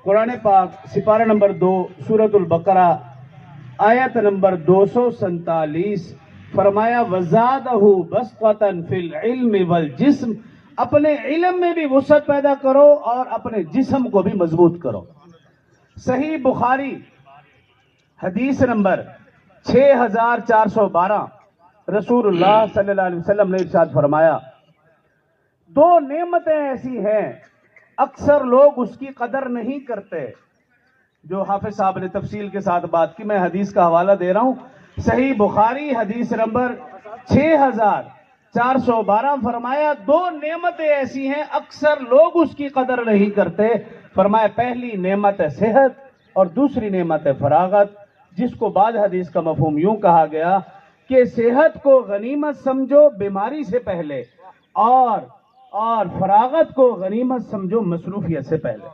قرآن پاک سپارہ نمبر 2 سورۃ البقرہ آیت نمبر 247 فرمایا وَزَادَهُ بَسْطَةً فِي الْعِلْمِ وَالْجِسْمِ، اپنے علم میں بھی وسعت پیدا کرو اور اپنے جسم کو بھی مضبوط کرو۔ صحیح بخاری حدیث نمبر 6412 رسول اللہ صلی اللہ علیہ وسلم نے ارشاد فرمایا، دو نعمتیں ایسی ہیں اکثر لوگ اس کی قدر نہیں کرتے۔ جو حافظ صاحب نے تفصیل کے ساتھ بات کی، میں حدیث کا حوالہ دے رہا ہوں، صحیح بخاری حدیث نمبر 6412 فرمایا دو نعمتیں ایسی ہیں اکثر لوگ اس کی قدر نہیں کرتے۔ فرمایا پہلی نعمت ہے صحت اور دوسری نعمت ہے فراغت، جس کو بعض حدیث کا مفہوم یوں کہا گیا کہ صحت کو غنیمت سمجھو بیماری سے پہلے، اور فراغت کو غنیمت سمجھو مصروفیت سے پہلے۔